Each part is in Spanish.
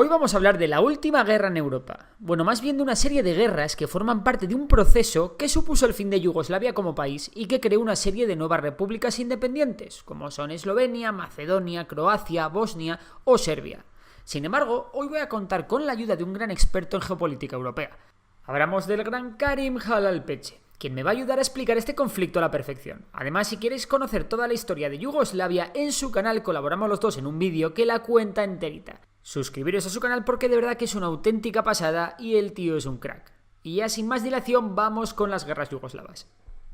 Hoy vamos a hablar de la última guerra en Europa. Bueno, más bien de una serie de guerras que forman parte de un proceso que supuso el fin de Yugoslavia como país y que creó una serie de nuevas repúblicas independientes, como son Eslovenia, Macedonia, Croacia, Bosnia o Serbia. Sin embargo, hoy voy a contar con la ayuda de un gran experto en geopolítica europea. Hablamos del gran Karim Halalpeche, quien me va a ayudar a explicar este conflicto a la perfección. Además, si queréis conocer toda la historia de Yugoslavia, en su canal colaboramos los dos en un vídeo que la cuenta enterita. Suscribiros a su canal porque de verdad que es una auténtica pasada y el tío es un crack. Y ya sin más dilación, vamos con las guerras yugoslavas.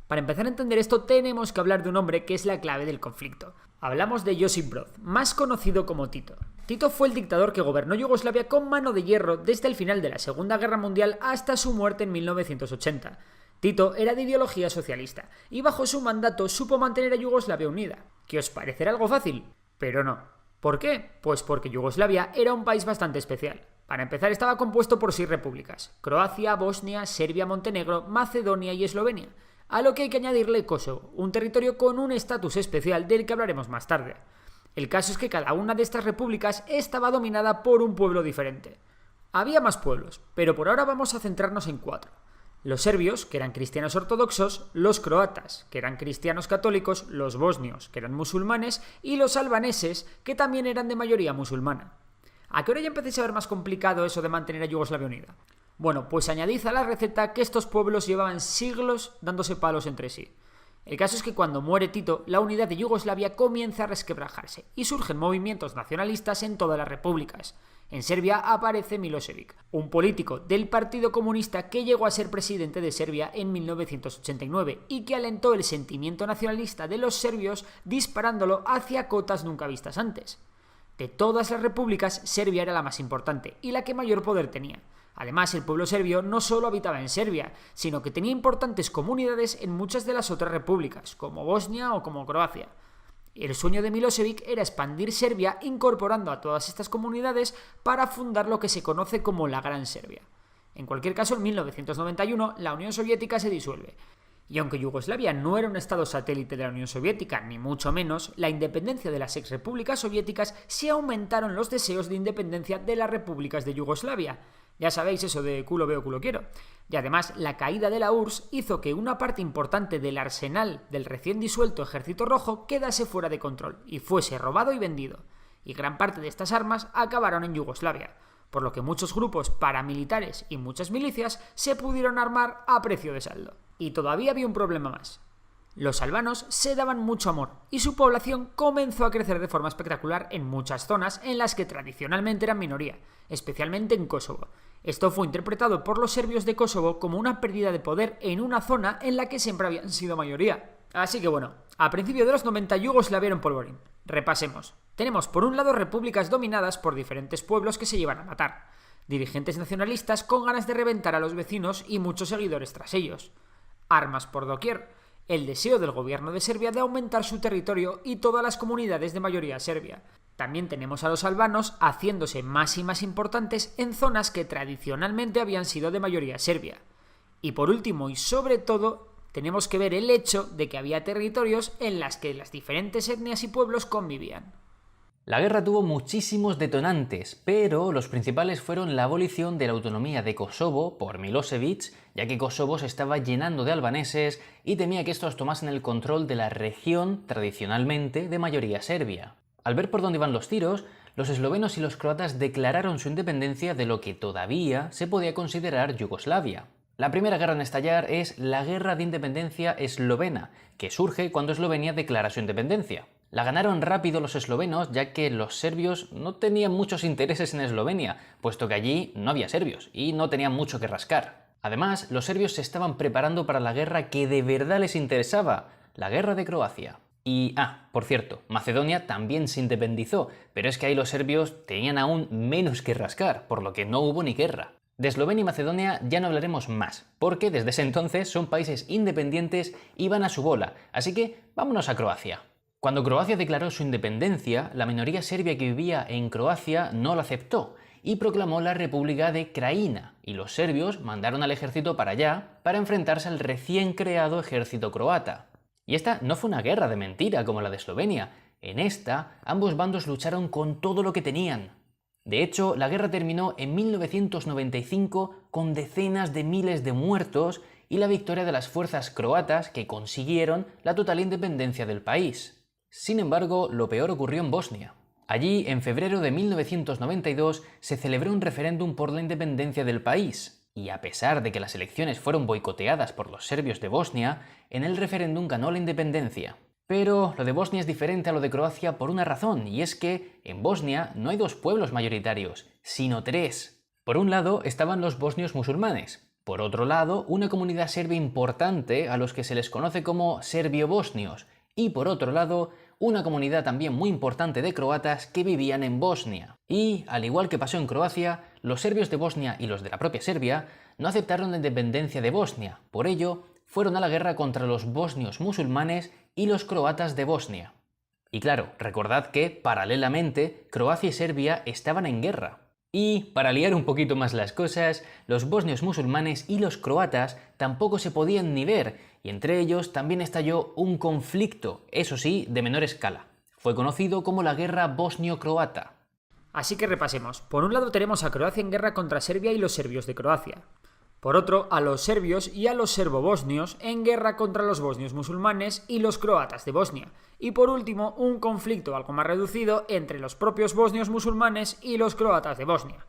Para empezar a entender esto tenemos que hablar de un hombre que es la clave del conflicto. Hablamos de Josip Broz, más conocido como Tito. Tito fue el dictador que gobernó Yugoslavia con mano de hierro desde el final de la Segunda Guerra Mundial hasta su muerte en 1980. Tito era de ideología socialista y bajo su mandato supo mantener a Yugoslavia unida. ¿Que os parecerá algo fácil? Pero no. ¿Por qué? Pues porque Yugoslavia era un país bastante especial. Para empezar, estaba compuesto por 6 repúblicas: Croacia, Bosnia, Serbia, Montenegro, Macedonia y Eslovenia, a lo que hay que añadirle Kosovo, un territorio con un estatus especial del que hablaremos más tarde. El caso es que cada una de estas repúblicas estaba dominada por un pueblo diferente. Había más pueblos, pero por ahora vamos a centrarnos en 4. Los serbios, que eran cristianos ortodoxos, los croatas, que eran cristianos católicos, los bosnios, que eran musulmanes, y los albaneses, que también eran de mayoría musulmana. ¿A qué hora ya empecéis a ver más complicado eso de mantener a Yugoslavia unida? Bueno, pues añadid a la receta que estos pueblos llevaban siglos dándose palos entre sí. El caso es que cuando muere Tito, la unidad de Yugoslavia comienza a resquebrajarse y surgen movimientos nacionalistas en todas las repúblicas. En Serbia aparece Milošević, un político del Partido Comunista que llegó a ser presidente de Serbia en 1989 y que alentó el sentimiento nacionalista de los serbios disparándolo hacia cotas nunca vistas antes. De todas las repúblicas, Serbia era la más importante y la que mayor poder tenía. Además, el pueblo serbio no solo habitaba en Serbia, sino que tenía importantes comunidades en muchas de las otras repúblicas, como Bosnia o como Croacia. El sueño de Milošević era expandir Serbia incorporando a todas estas comunidades para fundar lo que se conoce como la Gran Serbia. En cualquier caso, en 1991 la Unión Soviética se disuelve. Y aunque Yugoslavia no era un estado satélite de la Unión Soviética, ni mucho menos, la independencia de las exrepúblicas soviéticas sí aumentaron los deseos de independencia de las repúblicas de Yugoslavia. Ya sabéis eso de culo veo, culo quiero. Y además, la caída de la URSS hizo que una parte importante del arsenal del recién disuelto Ejército Rojo quedase fuera de control y fuese robado y vendido. Y gran parte de estas armas acabaron en Yugoslavia, por lo que muchos grupos paramilitares y muchas milicias se pudieron armar a precio de saldo. Y todavía había un problema más. Los albanos se daban mucho amor y su población comenzó a crecer de forma espectacular en muchas zonas en las que tradicionalmente eran minoría, especialmente en Kosovo. Esto fue interpretado por los serbios de Kosovo como una pérdida de poder en una zona en la que siempre habían sido mayoría. Así que bueno, a principios de los 90 Yugoslavia era un polvorín. Repasemos. Tenemos por un lado repúblicas dominadas por diferentes pueblos que se llevan a matar, dirigentes nacionalistas con ganas de reventar a los vecinos y muchos seguidores tras ellos, armas por doquier, el deseo del gobierno de Serbia de aumentar su territorio y todas las comunidades de mayoría serbia. También tenemos a los albanos haciéndose más y más importantes en zonas que tradicionalmente habían sido de mayoría serbia. Y por último y sobre todo, tenemos que ver el hecho de que había territorios en los que las diferentes etnias y pueblos convivían. La guerra tuvo muchísimos detonantes, pero los principales fueron la abolición de la autonomía de Kosovo por Milošević, ya que Kosovo se estaba llenando de albaneses y temía que estos tomasen el control de la región tradicionalmente de mayoría serbia. Al ver por dónde iban los tiros, los eslovenos y los croatas declararon su independencia de lo que todavía se podía considerar Yugoslavia. La primera guerra en estallar es la Guerra de Independencia Eslovena, que surge cuando Eslovenia declara su independencia. La ganaron rápido los eslovenos, ya que los serbios no tenían muchos intereses en Eslovenia, puesto que allí no había serbios y no tenían mucho que rascar. Además, los serbios se estaban preparando para la guerra que de verdad les interesaba, la Guerra de Croacia. Y, por cierto, Macedonia también se independizó, pero es que ahí los serbios tenían aún menos que rascar, por lo que no hubo ni guerra. De Eslovenia y Macedonia ya no hablaremos más, porque desde ese entonces son países independientes y van a su bola, así que vámonos a Croacia. Cuando Croacia declaró su independencia, la minoría serbia que vivía en Croacia no la aceptó y proclamó la República de Krajina, y los serbios mandaron al ejército para allá para enfrentarse al recién creado ejército croata. Y esta no fue una guerra de mentira como la de Eslovenia. En esta, ambos bandos lucharon con todo lo que tenían. De hecho, la guerra terminó en 1995 con decenas de miles de muertos y la victoria de las fuerzas croatas que consiguieron la total independencia del país. Sin embargo, lo peor ocurrió en Bosnia. Allí, en febrero de 1992, se celebró un referéndum por la independencia del país, y a pesar de que las elecciones fueron boicoteadas por los serbios de Bosnia, en el referéndum ganó la independencia. Pero lo de Bosnia es diferente a lo de Croacia por una razón, y es que en Bosnia no hay dos pueblos mayoritarios, sino tres. Por un lado estaban los bosnios musulmanes, por otro lado una comunidad serbia importante a los que se les conoce como serbio-bosnios, y por otro lado una comunidad también muy importante de croatas que vivían en Bosnia. Y, al igual que pasó en Croacia, los serbios de Bosnia y los de la propia Serbia no aceptaron la independencia de Bosnia, por ello fueron a la guerra contra los bosnios musulmanes y los croatas de Bosnia. Y claro, recordad que, paralelamente, Croacia y Serbia estaban en guerra. Y, para liar un poquito más las cosas, los bosnios musulmanes y los croatas tampoco se podían ni ver, y entre ellos también estalló un conflicto, eso sí, de menor escala. Fue conocido como la Guerra Bosnio-Croata. Así que repasemos. Por un lado tenemos a Croacia en guerra contra Serbia y los serbios de Croacia. Por otro, a los serbios y a los serbo-bosnios en guerra contra los bosnios musulmanes y los croatas de Bosnia. Y por último, un conflicto algo más reducido entre los propios bosnios musulmanes y los croatas de Bosnia.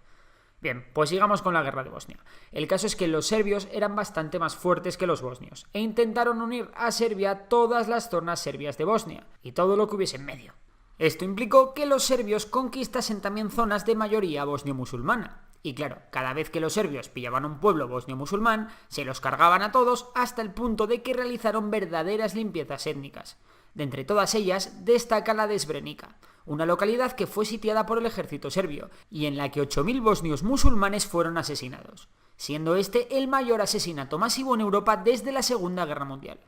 Bien, pues sigamos con la guerra de Bosnia. El caso es que los serbios eran bastante más fuertes que los bosnios e intentaron unir a Serbia todas las zonas serbias de Bosnia y todo lo que hubiese en medio. Esto implicó que los serbios conquistasen también zonas de mayoría bosnio-musulmana. Y claro, cada vez que los serbios pillaban un pueblo bosnio-musulmán, se los cargaban a todos hasta el punto de que realizaron verdaderas limpiezas étnicas. De entre todas ellas, destaca la de Srebrenica, una localidad que fue sitiada por el ejército serbio y en la que 8.000 bosnios musulmanes fueron asesinados, siendo este el mayor asesinato masivo en Europa desde la Segunda Guerra Mundial.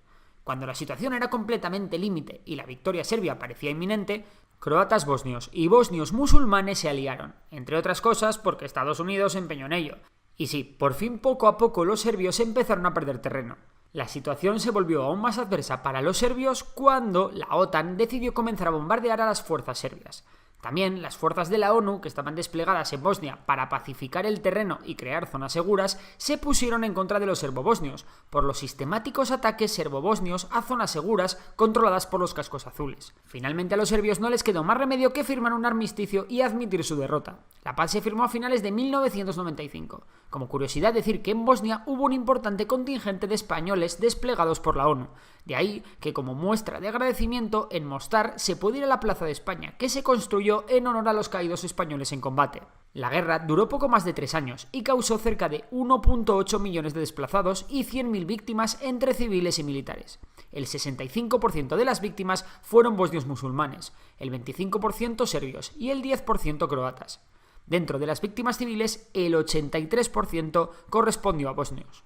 Cuando la situación era completamente límite y la victoria serbia parecía inminente, croatas bosnios y bosnios musulmanes se aliaron, entre otras cosas porque Estados Unidos se empeñó en ello. Y sí, por fin poco a poco los serbios empezaron a perder terreno. La situación se volvió aún más adversa para los serbios cuando la OTAN decidió comenzar a bombardear a las fuerzas serbias. También las fuerzas de la ONU, que estaban desplegadas en Bosnia para pacificar el terreno y crear zonas seguras, se pusieron en contra de los serbobosnios, por los sistemáticos ataques serbobosnios a zonas seguras controladas por los cascos azules. Finalmente a los serbios no les quedó más remedio que firmar un armisticio y admitir su derrota. La paz se firmó a finales de 1995. Como curiosidad decir que en Bosnia hubo un importante contingente de españoles desplegados por la ONU. De ahí que como muestra de agradecimiento en Mostar se puede ir a la Plaza de España, que se construyó en honor a los caídos españoles en combate. La guerra duró poco más de 3 años y causó cerca de 1,8 millones de desplazados y 100.000 víctimas entre civiles y militares. El 65% de las víctimas fueron bosnios musulmanes, el 25% serbios y el 10% croatas. Dentro de las víctimas civiles, el 83% correspondió a bosnios.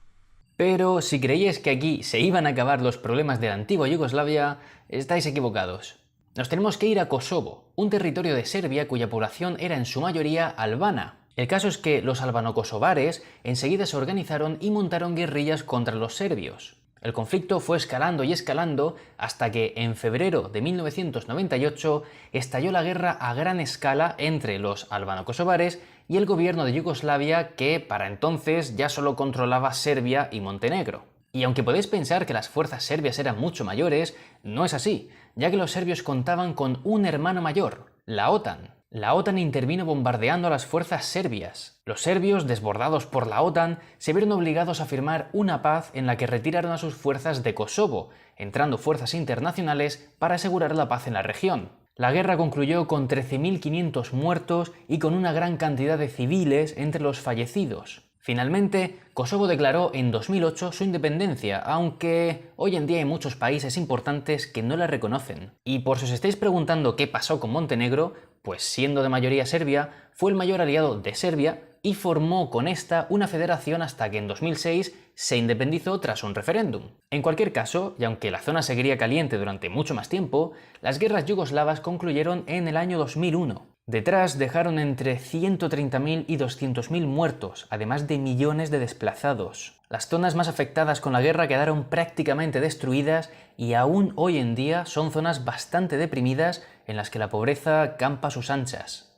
Pero si creíais que aquí se iban a acabar los problemas de la antigua Yugoslavia, estáis equivocados. Nos tenemos que ir a Kosovo, un territorio de Serbia cuya población era en su mayoría albana. El caso es que los albano-kosovares enseguida se organizaron y montaron guerrillas contra los serbios. El conflicto fue escalando y escalando hasta que en febrero de 1998 estalló la guerra a gran escala entre los albano-kosovares y el gobierno de Yugoslavia, que para entonces ya solo controlaba Serbia y Montenegro. Y aunque podéis pensar que las fuerzas serbias eran mucho mayores, no es así, ya que los serbios contaban con un hermano mayor, la OTAN. La OTAN intervino bombardeando a las fuerzas serbias. Los serbios, desbordados por la OTAN, se vieron obligados a firmar una paz en la que retiraron a sus fuerzas de Kosovo, entrando fuerzas internacionales para asegurar la paz en la región. La guerra concluyó con 13.500 muertos y con una gran cantidad de civiles entre los fallecidos. Finalmente, Kosovo declaró en 2008 su independencia, aunque hoy en día hay muchos países importantes que no la reconocen. Y por si os estáis preguntando qué pasó con Montenegro, pues siendo de mayoría serbia, fue el mayor aliado de Serbia y formó con esta una federación hasta que en 2006 se independizó tras un referéndum. En cualquier caso, y aunque la zona seguiría caliente durante mucho más tiempo, las guerras yugoslavas concluyeron en el año 2001. Detrás dejaron entre 130.000 y 200.000 muertos, además de millones de desplazados. Las zonas más afectadas con la guerra quedaron prácticamente destruidas y aún hoy en día son zonas bastante deprimidas en las que la pobreza campa a sus anchas.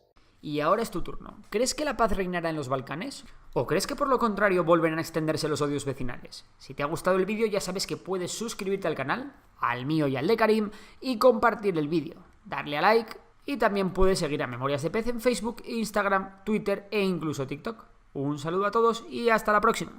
Y ahora es tu turno. ¿Crees que la paz reinará en los Balcanes? ¿O crees que por lo contrario volverán a extenderse los odios vecinales? Si te ha gustado el vídeo ya sabes que puedes suscribirte al canal, al mío y al de Karim, y compartir el vídeo, darle a like, y también puedes seguir a Memorias de Pez en Facebook, Instagram, Twitter e incluso TikTok. Un saludo a todos y hasta la próxima.